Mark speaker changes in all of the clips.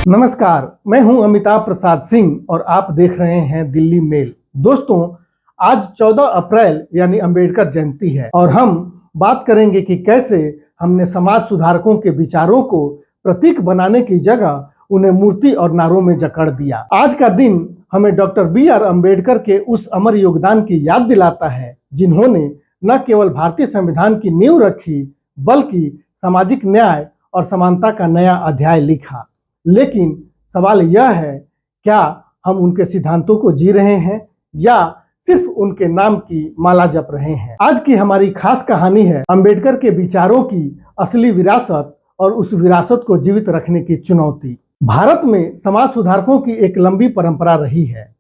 Speaker 1: नमस्कार, मैं हूं अमिताभ प्रसाद सिंह और आप देख रहे हैं दिल्ली मेल। दोस्तों, आज 14 अप्रैल यानी अंबेडकर जयंती है और हम बात करेंगे कि कैसे हमने समाज सुधारकों के विचारों को प्रतीक बनाने की जगह उन्हें मूर्ति और नारों में जकड़ दिया। आज का दिन हमें डॉक्टर बी.आर. अम्बेडकर के उस अमर योगदान की याद दिलाता है जिन्होंने न केवल भारतीय संविधान की नींव रखी बल्कि सामाजिक न्याय और समानता का नया अध्याय लिखा। लेकिन सवाल यह है, क्या हम उनके सिद्धांतों को जी रहे हैं या सिर्फ उनके नाम की माला जप रहे हैं। आज की हमारी खास कहानी है अंबेडकर के विचारों की असली विरासत और उस विरासत को जीवित रखने की चुनौती। भारत में समाज सुधारकों की एक लंबी परंपरा रही है।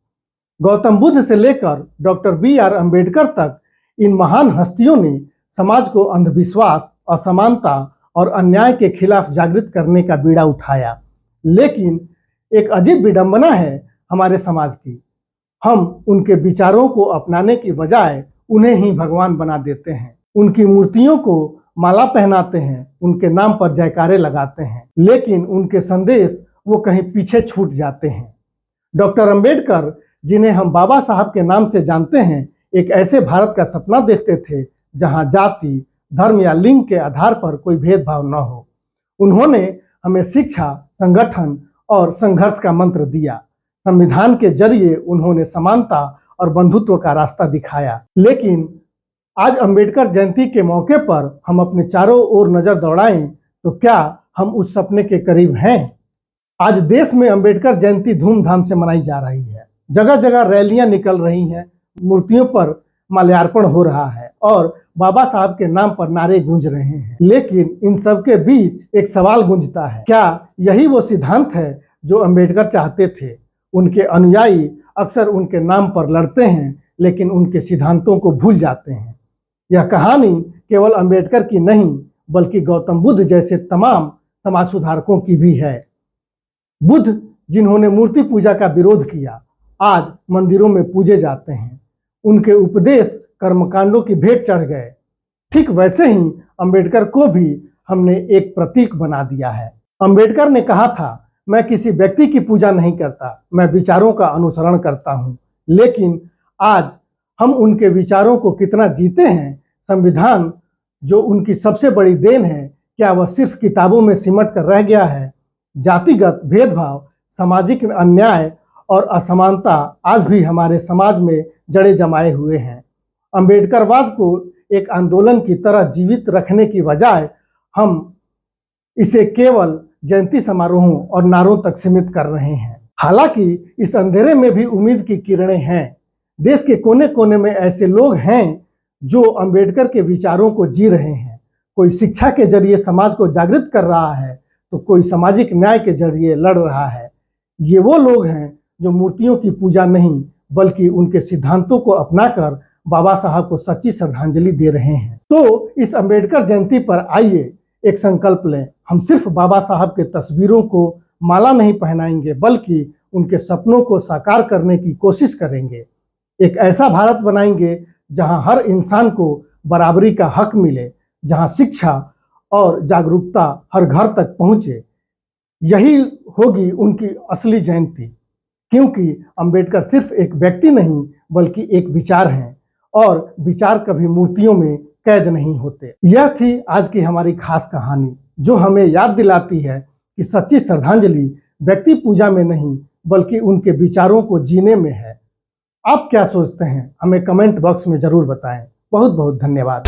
Speaker 1: गौतम बुद्ध से लेकर डॉक्टर बी.आर. अम्बेडकर तक इन महान हस्तियों ने समाज को अंधविश्वास, असमानता और अन्याय के खिलाफ जागृत करने का बीड़ा उठाया। लेकिन एक अजीब विडंबना है हमारे समाज की। हम उनके विचारों को अपनाने की बजाय उन्हें ही भगवान बना देते हैं, उनकी मूर्तियों को माला पहनाते हैं, उनके नाम पर जयकारे लगाते हैं, लेकिन उनके संदेश वो कहीं पीछे छूट जाते हैं। डॉक्टर अंबेडकर, जिन्हें हम बाबा साहब के नाम से जानते हैं, एक ऐसे भारत का सपना देखते थे जहां जाति, धर्म या लिंग के आधार पर कोई भेदभाव न हो। उन्होंने हमें शिक्षा, संगठन और संघर्ष का मंत्र दिया। संविधान के जरिए उन्होंने समानता और बंधुत्व का रास्ता दिखाया। लेकिन आज अंबेडकर जयंती के मौके पर हम अपने चारों ओर नजर दौड़ाएं तो क्या हम उस सपने के करीब हैं? आज देश में अंबेडकर जयंती धूमधाम से मनाई जा रही है। जगह जगह रैलियां निकल रही हैं, मूर्तियों पर माल्यार्पण हो रहा है और बाबा साहब के नाम पर नारे गूंज रहे हैं। लेकिन इन सब के बीच एक सवाल गूंजता है, क्या यही वो सिद्धांत है जो अंबेडकर चाहते थे? उनके अनुयायी अक्सर उनके नाम पर लड़ते हैं लेकिन उनके सिद्धांतों को भूल जाते हैं। यह कहानी केवल अंबेडकर की नहीं बल्कि गौतम बुद्ध जैसे तमाम समाज सुधारकों की भी है। बुद्ध, जिन्होंने मूर्ति पूजा का विरोध किया, आज मंदिरों में पूजे जाते हैं। उनके उपदेश कर्मकांडों की भेंट चढ़ गए। ठीक वैसे ही अंबेडकर को भी हमने एक प्रतीक बना दिया है। अंबेडकर ने कहा था, मैं किसी व्यक्ति की पूजा नहीं करता, मैं विचारों का अनुसरण करता हूं। लेकिन आज हम उनके विचारों को कितना जीते हैं? संविधान, जो उनकी सबसे बड़ी देन है, क्या वह सिर्फ किताबों में सिमट कर रह गया है? जातिगत भेदभाव, सामाजिक अन्याय और असमानता आज भी हमारे समाज में जड़ें जमाए हुए हैं। अंबेडकरवाद को एक आंदोलन की तरह जीवित रखने की बजाय हम इसे केवल जयंती समारोहों और नारों तक सीमित कर रहे हैं। हालांकि इस अंधेरे में भी उम्मीद की किरणें हैं। देश के कोने कोने में ऐसे लोग हैं जो अंबेडकर के विचारों को जी रहे हैं। कोई शिक्षा के जरिए समाज को जागृत कर रहा है तो कोई सामाजिक न्याय के जरिए लड़ रहा है। ये वो लोग हैं जो मूर्तियों की पूजा नहीं बल्कि उनके सिद्धांतों को अपनाकर बाबा साहब को सच्ची श्रद्धांजलि दे रहे हैं। तो इस अंबेडकर जयंती पर आइए एक संकल्प लें। हम सिर्फ बाबा साहब के तस्वीरों को माला नहीं पहनाएंगे बल्कि उनके सपनों को साकार करने की कोशिश करेंगे। एक ऐसा भारत बनाएंगे जहां हर इंसान को बराबरी का हक मिले, जहां शिक्षा और जागरूकता हर घर तक पहुंचे। यही होगी उनकी असली जयंती, क्योंकि अंबेडकर सिर्फ एक व्यक्ति नहीं बल्कि एक विचार हैं और विचार कभी मूर्तियों में कैद नहीं होते। यह थी आज की हमारी खास कहानी, जो हमें याद दिलाती है कि सच्ची श्रद्धांजलि व्यक्ति पूजा में नहीं बल्कि उनके विचारों को जीने में है। आप क्या सोचते हैं? हमें कमेंट बॉक्स में जरूर बताएं। बहुत बहुत धन्यवाद।